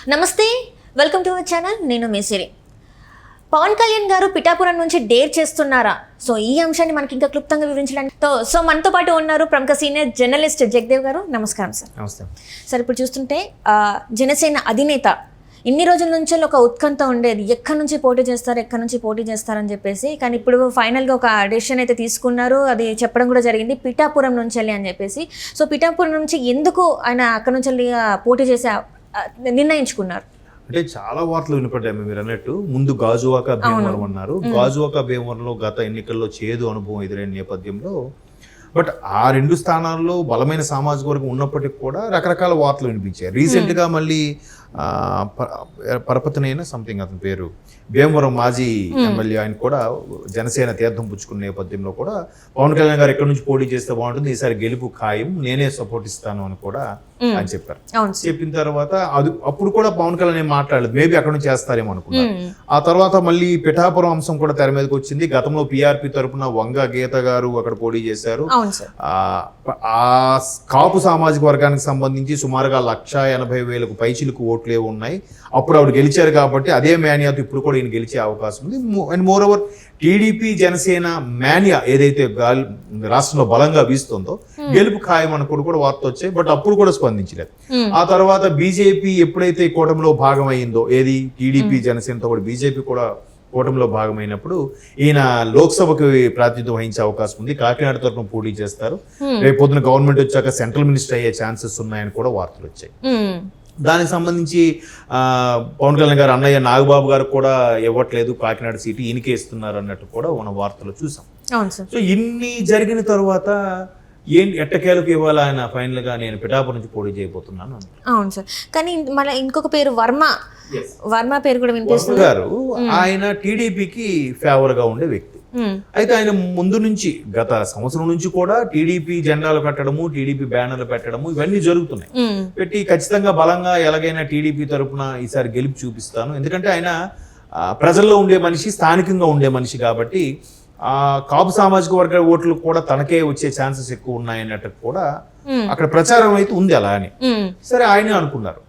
నమస్తే, welcome to our channel. నేను మేసిరి. పవన్ కళ్యాణ్ గారు పిఠాపురం నుంచి డేర్ చేస్తున్నారా? సో ఈ అంశాన్ని మనకి ఇంకా క్లుప్తంగా వివరించడానికి సో మనతో పాటు ఉన్నారు ప్రముఖ సీనియర్ జర్నలిస్ట్ జగదేవ్ గారు. నమస్కారం సార్. నమస్తే సార్, ఇప్పుడు చూస్తుంటే జనసేన అధినేత ఇన్ని రోజుల నుంచి ఒక ఉత్కంఠ ఉండేది, ఎక్కడి నుంచి పోటీ చేస్తారని చెప్పేసి. కానీ ఇప్పుడు ఫైనల్గా ఒక డెసిషన్ అయితే తీసుకున్నారు, అది చెప్పడం కూడా జరిగింది, పిఠాపురం నుంచి వెళ్ళి అని చెప్పేసి. సో పిఠాపురం నుంచి ఎందుకు ఆయన అక్కడ నుంచి వెళ్ళి పోటీ చేసే నిర్ణయించుకున్నారు? అంటే చాలా వార్తలు వినపడ్డాయి మీరు అన్నట్టు. ముందు గాజువాక భీమవరం అన్నారు. గాజువాక భీమవరంలో గత ఎన్నికల్లో చేదు అనుభవం ఎదురైన నేపథ్యంలో బట్ ఆ రెండు స్థానాల్లో బలమైన సామాజిక వర్గం ఉన్నప్పటికీ కూడా రకరకాల వార్తలు వినిపించాయి. రీసెంట్గా మళ్ళీ పరపతనైన సంథింగ్ అతని పేరు, భీమవరం మాజీ ఎమ్మెల్యే, ఆయన కూడా జనసేన తీర్థం పుచ్చుకున్న నేపథ్యంలో కూడా పవన్ కళ్యాణ్ గారు ఎక్కడి నుంచి పోటీ చేస్తే బాగుంటుంది, ఈసారి గెలుపు ఖాయం, నేనే సపోర్ట్ ఇస్తాను అని కూడా ఆయన చెప్పారు. చెప్పిన తర్వాత అప్పుడు కూడా పవన్ కళ్యాణ్ మాట్లాడలేదు, మేబీ అక్కడ నుంచి చేస్తారేమో అనుకున్నారు. ఆ తర్వాత మళ్ళీ పిఠాపురం అంశం కూడా తెర మీదకి వచ్చింది. గతంలో పిఆర్పి తరఫున వంగ గీత గారు అక్కడ పోటీ చేశారు. ఆ కాపు సామాజిక వర్గానికి సంబంధించి సుమారుగా 180,000 పైచిలకు ఓట్లే ఉన్నాయి. అప్పుడు ఆవిడ గెలిచారు కాబట్టి అదే మేనియాతో ఇప్పుడు కూడా ఈయన గెలిచే అవకాశం ఉంది. And more over TDP Janasena mania ఏదైతే రాష్ట్రంలో బలంగా వీస్తుందో గెలుపు ఖాయం అనుకుని కూడా వార్త వచ్చాయి. బట్ అప్పుడు కూడా స్పందించలేదు. ఆ తర్వాత బీజేపీ ఎప్పుడైతే కూటమిలో భాగమైందో, ఏది టీడీపీ జనసేనతో కూడా బీజేపీ కూడా కూటమిలో భాగమైనప్పుడు ఈయన లోక్సభకు ప్రాతినిధ్యం వహించే అవకాశం ఉంది. కాకినాడ తరఫున పోటీ చేస్తారు. రేపు పొద్దున గవర్నమెంట్ వచ్చాక సెంట్రల్ మినిస్టర్ అయ్యే ఛాన్సెస్ ఉన్నాయని కూడా వార్తలు వచ్చాయి. దానికి సంబంధించి పవన్ కళ్యాణ్ గారు అన్నయ్య నాగబాబు గారు కూడా ఇవ్వట్లేదు కాకినాడ సీటు, ఈయనకే ఇస్తున్నారు అన్నట్టు కూడా మన వార్తలు చూసాం. సో ఇన్ని జరిగిన తర్వాత ఎట్టకేలకు ఇవ్వాల ఆయన ఫైనల్ గా నేను పిఠాపురం నుంచి పోటీ చేయబోతున్నాను. అవును సార్, కానీ మళ్ళీ ఇంకొక పేరు వర్మ పేరు కూడా వినిపిస్తుంది గారు. ఆయన టీడీపీకి ఫేవర్ గా ఉండే వ్యక్తి. అయితే ఆయన ముందు నుంచి గత సంవత్సరం నుంచి కూడా టీడీపీ జెండాలు పెట్టడము, టీడీపీ బ్యానర్లు పెట్టడము ఇవన్నీ జరుగుతున్నాయి. పెట్టి ఖచ్చితంగా బలంగా ఎలాగైనా టీడీపీ తరఫున ఈసారి గెలుపు చూపిస్తాను, ఎందుకంటే ఆయన ప్రజల్లో ఉండే మనిషి, స్థానికంగా ఉండే మనిషి కాబట్టి ఆ కాపు సామాజిక వర్గ ఓట్లు కూడా తనకే వచ్చే ఛాన్సెస్ ఎక్కువ ఉన్నాయన్నట్టు కూడా అక్కడ ప్రచారం అయితే ఉంది అలా అని. సరే ఆయనే అనుకున్నారు.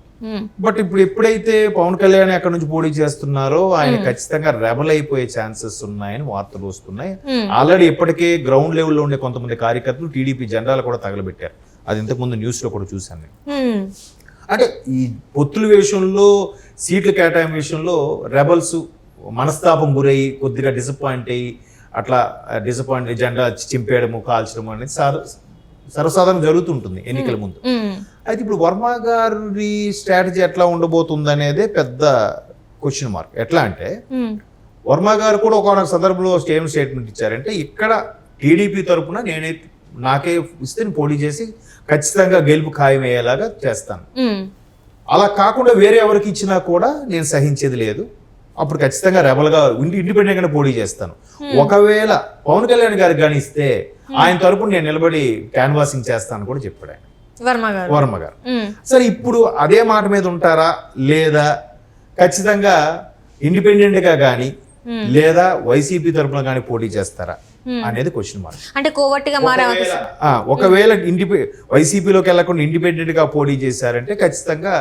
బట్ ఇప్పుడు ఎప్పుడైతే పవన్ కళ్యాణ్ అక్కడ నుంచి పోటీ చేస్తున్నారో ఆయన ఖచ్చితంగా రెబల్ అయిపోయే ఛాన్సెస్ ఉన్నాయని వార్తలు వస్తున్నాయి. ఆల్రెడీ ఇప్పటికే గ్రౌండ్ లెవెల్లో ఉండే కొంతమంది కార్యకర్తలు టీడీపీ జెండాలు కూడా తగలబెట్టారు. అది ఇంతకుముందు న్యూస్ లో కూడా చూశాను నేను. అంటే ఈ పొత్తుల విషయంలో, సీట్ల కేటాయింపు విషయంలో రెబల్స్ మనస్తాపం గురయ్యి కొద్దిగా డిసప్పాయింట్ అయ్యి అట్లా జెండా చింపేయడము, కాల్చడము అనేది సర్వసాధారణం జరుగుతుంటుంది ఎన్నికల ముందు. అయితే ఇప్పుడు వర్మ గారి స్ట్రాటజీ ఎట్లా ఉండబోతుంది అనేదే పెద్ద క్వశ్చన్ మార్క్. ఎట్లా అంటే వర్మ గారు కూడా ఒక సందర్భంలో స్టేట్మెంట్ ఇచ్చారంటే, ఇక్కడ టీడీపీ తరఫున నాకే ఇస్తే పోటీ చేసి ఖచ్చితంగా గెలుపు ఖాయం అయ్యేలాగా చేస్తాను, అలా కాకుండా వేరే ఎవరికి ఇచ్చినా కూడా నేను సహించేది లేదు, అప్పుడు ఖచ్చితంగా రెబల్గా ఇండిపెండెంట్ గానే పోటీ చేస్తాను, ఒకవేళ పవన్ కళ్యాణ్ గారికి కానీ ఇస్తే ఆయన తరపున నేను నిలబడి క్యాన్వాసింగ్ చేస్తాను కూడా చెప్పాడు ఆయన, వర్మ గారు. సరే, ఇప్పుడు అదే మాట మీద ఉంటారా లేదా ఖచ్చితంగా ఇండిపెండెంట్ గా కానీ లేదా వైసీపీ తరపున కానీ పోటీ చేస్తారా అనేది క్వశ్చన్ మార్క్. అంటే ఒకవేళ వైసీపీలోకి వెళ్లకుండా ఇండిపెండెంట్ గా పోటీ చేశారంటే ఖచ్చితంగా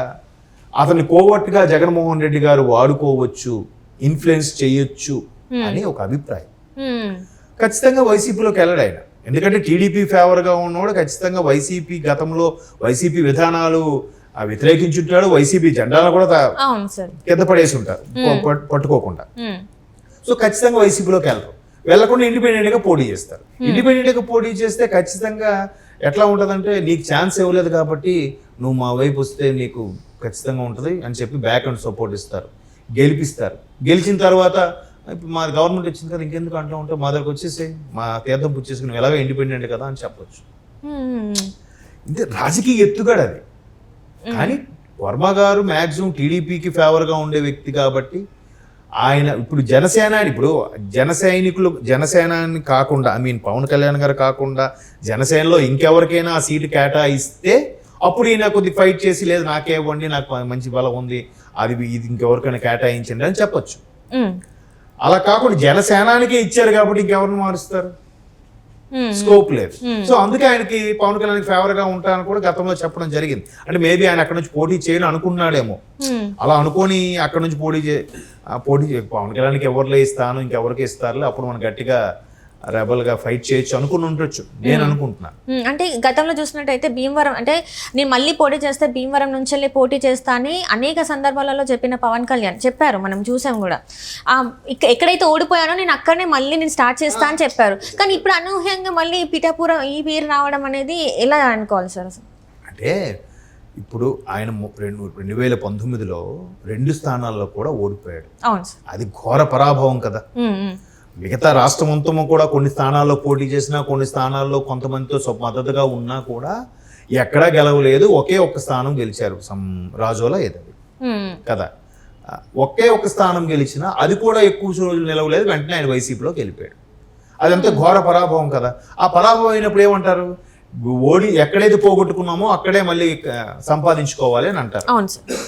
అతన్ని కోవర్ట్గా జగన్మోహన్ రెడ్డి గారు వాడుకోవచ్చు, ఇన్ఫ్లుయెన్స్ చేయొచ్చు అని ఒక అభిప్రాయం. ఖచ్చితంగా వైసీపీలోకి వెళ్ళడు ఆయన, ఎందుకంటే టీడీపీ ఫేవర్ గా ఉన్నవాడు ఖచ్చితంగా వైసీపీ గతంలో వైసీపీ విధానాలు వ్యతిరేకించుంటాడు, వైసీపీ జెండాలు కూడా కింద పడేసి ఉంటారు పట్టుకోకుండా. సో ఖచ్చితంగా వైసీపీలోకి వెళ్ళరు, వెళ్లకుండా ఇండిపెండెంట్ గా పోటీ చేస్తారు. ఇండిపెండెంట్ గా పోటీ చేస్తే ఖచ్చితంగా ఎట్లా ఉంటుందంటే, నీకు ఛాన్స్ ఇవ్వలేదు కాబట్టి నువ్వు మా వైపు వస్తే నీకు ఖచ్చితంగా ఉంటుంది అని చెప్పి బ్యాక్ అండ్ సపోర్ట్ ఇస్తారు, గెలిపిస్తారు. గెలిచిన తర్వాత ఇప్పుడు మా గవర్నమెంట్ వచ్చింది కదా ఇంకెందుకు అంటూ ఉంటే మా దగ్గరకు వచ్చేసి మా తీర్థం పుచ్చేసుకుని ఎలాగో ఇండిపెండెంట్ కదా అని చెప్పొచ్చు. ఇంతే రాజకీయ ఎత్తుగడ అది. కానీ వర్మ గారు మ్యాక్సిమం టీడీపీకి ఫేవర్గా ఉండే వ్యక్తి కాబట్టి ఆయన ఇప్పుడు జనసేనాన్ని కాకుండా పవన్ కళ్యాణ్ గారు కాకుండా జనసేనలో ఇంకెవరికైనా ఆ సీటు కేటాయిస్తే అప్పుడు ఈయన కొద్ది ఫైట్ చేసి, లేదు నాకే ఇవ్వండి, నాకు మంచి బలం ఉంది, ఇది ఇంకెవరికైనా కేటాయించండి అని చెప్పొచ్చు. అలా కాకుండా జనసేనానికే ఇచ్చారు కాబట్టి ఇంకెవరిని మారుస్తారు? స్కోప్ లేదు. సో అందుకే ఆయనకి పవన్ కళ్యాణ్ ఫేవర్ గా ఉంటానని కూడా గతంలో చెప్పడం జరిగింది. అంటే మేబీ ఆయన అక్కడ నుంచి పోటీ చేయని అనుకున్నాడేమో. అలా అనుకొని అక్కడ నుంచి పోటీ పవన్ కళ్యాణ్కి ఎవరిలో ఇస్తాను ఇంకెవరికి ఇస్తారు అప్పుడు మనం గట్టిగా రెబల్ గా ఫైట్ చేయొచ్చు అనుకుని ఉండొచ్చు నేను అనుకుంటున్నా. అంటే గతంలో చూసినట్టయితే భీమవరం అంటే నేను మళ్ళీ పోటీ చేస్తే భీమవరం నుంచి వెళ్ళి పోటీ చేస్తా అని అనేక సందర్భాలలో చెప్పిన పవన్ కళ్యాణ్ చెప్పారు, మనం చూసాం కూడా. ఎక్కడైతే ఓడిపోయానో నేను అక్కడనే మళ్ళీ నేను స్టార్ట్ చేస్తా అని చెప్పారు. కానీ ఇప్పుడు అనూహ్యంగా మళ్ళీ పిఠాపురం ఈ పేరు రావడం అనేది ఎలా అనుకోవాలి సార్ అసలు? అంటే ఇప్పుడు ఆయన 2019లో 2 స్థానాల్లో కూడా ఓడిపోయాడు. అవును సార్. అది ఘోర పరాభవం కదా. మిగతా రాష్ట్రం మొత్తము కూడా కొన్ని స్థానాల్లో పోటీ చేసినా కొన్ని స్థానాల్లో కొంతమందితో మద్దతుగా ఉన్నా కూడా ఎక్కడా గెలవలేదు. ఒకే ఒక్క స్థానం గెలిచారు, రాజోలా ఏదది కదా. ఒకే ఒక్క స్థానం గెలిచినా అది కూడా ఎక్కువ రోజులు నిలవలేదు, వెంటనే ఆయన వైసీపీలోకి వెళ్ళిపోయాడు. అదంతా ఘోర పరాభవం కదా. ఆ పరాభవం అయినప్పుడు ఏమంటారు, ఎక్కడైతే పోగొట్టుకున్నామో అక్కడే మళ్ళీ సంపాదించుకోవాలి అని అంటారు.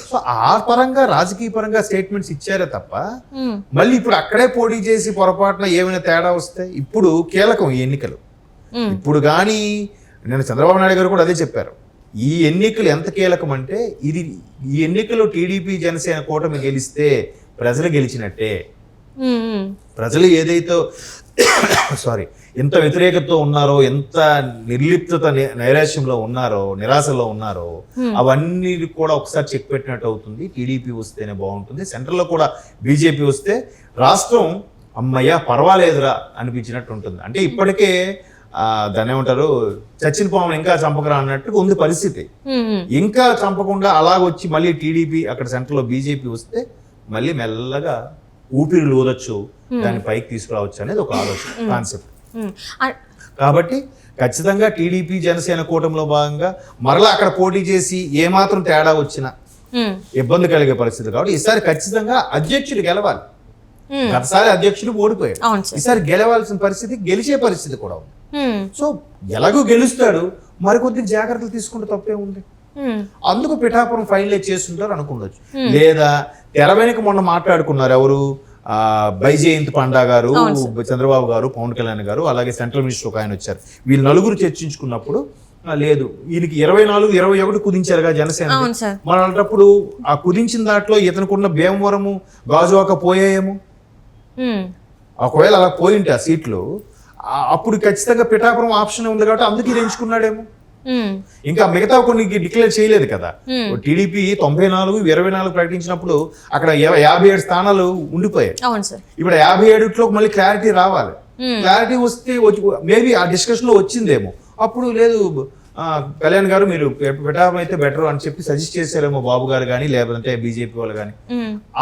సో ఆ పరంగా రాజకీయ పరంగా స్టేట్మెంట్స్ ఇచ్చారే తప్ప మళ్ళీ ఇప్పుడు అక్కడే పోటీ చేసి పొరపాటున ఏమైనా తేడా వస్తే ఇప్పుడు కీలకం ఈ ఎన్నికలు. ఇప్పుడు కానీ నేను చంద్రబాబు నాయుడు గారు కూడా అదే చెప్పారు, ఈ ఎన్నికలు ఎంత కీలకం అంటే ఈ ఎన్నికలు టీడీపీ జనసేన కూటమి గెలిస్తే ప్రజలు గెలిచినట్టే. ప్రజలు ఏదైతే ఎంత వ్యతిరేకతతో ఉన్నారో, ఎంత నిర్లిప్తత నైరాశ్యంలో ఉన్నారో, నిరాశలో ఉన్నారో అవన్నీ కూడా ఒకసారి చెక్ పెట్టినట్టు అవుతుంది. టీడీపీ వస్తేనే బాగుంటుంది, సెంట్రల్లో కూడా బీజేపీ వస్తే రాష్ట్రం అమ్మయ్య పర్వాలేదురా అనిపించినట్టు ఉంటుంది. అంటే ఇప్పటికే దాన్ని ఏమంటారు, చచ్చిన పామును ఇంకా చంపకరా అన్నట్టు ఉంది పరిస్థితి. ఇంకా చంపకుండా అలాగొచ్చి మళ్ళీ టీడీపీ అక్కడ సెంట్రల్లో బీజేపీ వస్తే మళ్ళీ మెల్లగా ఊపిరి ఊదొచ్చు, దాన్ని పైకి తీసుకురావచ్చు అనేది ఒక ఆలోచన కాన్సెప్ట్. కాబట్టి ఖచ్చితంగా టీడీపీ జనసేన కూటమిలో భాగంగా మరలా అక్కడ పోటీ చేసి ఏమాత్రం తేడా వచ్చినా ఇబ్బంది కలిగే పరిస్థితి. కాబట్టి ఈసారి ఖచ్చితంగా అధ్యక్షుడు గెలవాలి. గతసారి అధ్యక్షుడు ఓడిపోయాడు, ఈసారి గెలవాల్సిన పరిస్థితి, గెలిచే పరిస్థితి కూడా ఉంది. సో ఎలాగో గెలుస్తాడు, మరికొద్ది జాగ్రత్తలు తీసుకుంటే తప్పే ఉంది. అందుకు పిఠాపురం ఫైనలైజ్ చేస్తుంటారు అనుకుండొచ్చు. లేదా తెర వెనుక మొన్న మాట్లాడుకున్నారు ఎవరు, బైజయంత్ పండా గారు, చంద్రబాబు గారు, పవన్ కళ్యాణ్ గారు, అలాగే సెంట్రల్ మినిస్టర్ ఒక ఆయన వచ్చారు. వీళ్ళు నలుగురు చర్చించుకున్నప్పుడు లేదు ఈయనకి 24, 21 కుదించారుగా జనసేన. మన అలాంటప్పుడు ఆ కుదించిన దాంట్లో ఇతనుకున్న భీమవరము, గాజువాక పోయాయేమో. ఒకవేళ అలా పోయింటే ఆ సీట్లు అప్పుడు ఖచ్చితంగా పిఠాపురం ఆప్షన్ ఉంది కాబట్టి అందుకే ఇది ఎంచుకున్నాడేమో. ఇంకా మిగతా కొన్ని డిక్లేర్ చేయలేదు కదా. టీడీపీ 94, 24 ప్రకటించినప్పుడు అక్కడ 57 స్థానాలు ఉండిపోయాయి. ఇప్పుడు 57లో మళ్ళీ క్లారిటీ రావాలి. క్లారిటీ వస్తే మేబీ ఆ డిస్కషన్ లో వచ్చిందేమో. అప్పుడు లేదు కళ్యాణ్ గారు మీరు పిఠాపురం అయితే బెటర్ అని చెప్పి సజెస్ట్ చేశారేమో బాబు గారు కానీ, లేదంటే బీజేపీ వాళ్ళు కానీ.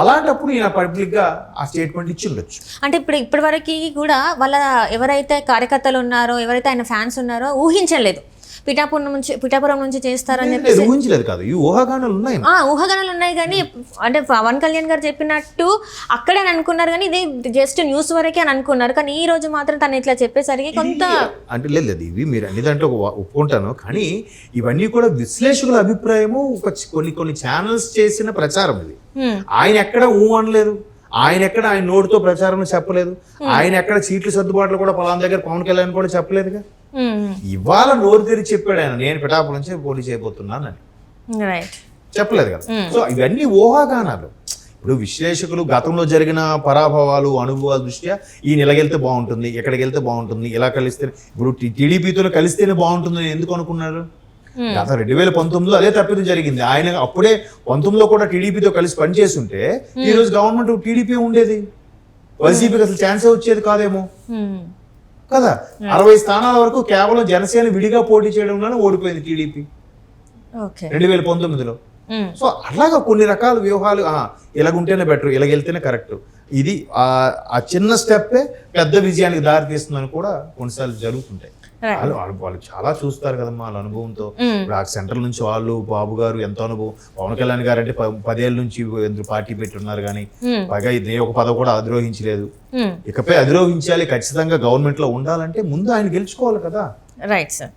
అలాంటప్పుడు ఈయన పబ్లిక్ గా ఆ స్టేట్మెంట్ ఇచ్చి ఉండొచ్చు. అంటే ఇప్పటి వరకు కూడా వాళ్ళ ఎవరైతే కార్యకర్తలు ఉన్నారో, ఎవరైతే ఆయన ఫ్యాన్స్ ఉన్నారో ఊహించలేదు పిఠాపురం నుంచి చేస్తారని చెప్పి. ఊహించలేదు కాదు, ఈ ఊహాగానాలు ఉన్నాయి. ఊహాగానాలు ఉన్నాయి కానీ అంటే పవన్ కళ్యాణ్ గారు చెప్పినట్టు అక్కడే అని అనుకున్నారు, కానీ ఇది జస్ట్ న్యూస్ వరకే అని అనుకున్నారు. కానీ ఈ రోజు మాత్రం తను ఇట్లా చెప్పేసరికి కొంత అంటే లేదు, ఇవి మీరు అన్ని దాంట్లో ఒప్పుకుంటాను. కానీ ఇవన్నీ కూడా విశ్లేషకుల అభిప్రాయము, కొన్ని ఛానల్స్ చేసిన ప్రచారం ఇది. ఆయన ఎక్కడ అనలేదు, ఆయన ఎక్కడ ఆయన నోటితో ప్రచారం చెప్పలేదు, ఆయన ఎక్కడ సీట్లు సర్దుబాట్లు కూడా పలానా దగ్గర పవన్ కళ్యాణ్ కూడా చెప్పలేదుగా. ఇవాళ నోరు తెరిచి చెప్పాడు ఆయన, నేను పిఠాపురం నుంచి పోటీ చేయబోతున్నానని చెప్పలేదు కదా. సో ఇవన్నీ ఊహాగానాలు. ఇప్పుడు విశ్లేషకులు గతంలో జరిగిన పరాభవాలు, అనుభవాల దృష్ట్యా ఈ నెలగెళ్తే బాగుంటుంది, ఎక్కడికి వెళ్తే బాగుంటుంది, ఇలా కలిస్తే ఇప్పుడు టీడీపీతో కలిస్తేనే బాగుంటుందని ఎందుకు అనుకున్నారు? గత 2019లో అదే తప్పిదం జరిగింది. ఆయన అప్పుడే 19లో కూడా టీడీపీతో కలిసి పనిచేసి ఉంటే ఈ రోజు గవర్నమెంట్ టీడీపీ ఉండేది, వైసీపీకి అసలు ఛాన్సే వచ్చేది కాదేమో కదా. 60 స్థానాల వరకు కేవలం జనసేన విడిగా పోటీ చేయడంలోనే ఓడిపోయింది టీడీపీ 2019లో. సో అలాగా కొన్ని రకాల వ్యూహాలు, ఇలాగుంటేనే బెటర్, ఇలాగెళ్తేనే కరెక్ట్, ఇది ఆ చిన్న స్టెప్పే పెద్ద విజయానికి దారి తీస్తుందని కూడా కొన్నిసార్లు జరుగుతుంటాయి. వాళ్ళు చాలా చూస్తారు కదమ్మా వాళ్ళ అనుభవంతో. ఇప్పుడు ఆ సెంట్రల్ నుంచి వాళ్ళు బాబు గారు ఎంతో అనుభవం, పవన్ కళ్యాణ్ గారు అంటే 10 ఏళ్ళ నుంచి పార్టీ పెట్టి ఉన్నారు, కానీ పైగా ఇదే ఒక పదవి కూడా అధిరోహించలేదు. ఇకపై అధిరోహించాలి, ఖచ్చితంగా గవర్నమెంట్ లో ఉండాలంటే ముందు ఆయన గెలుచుకోవాలి కదా. Right sir.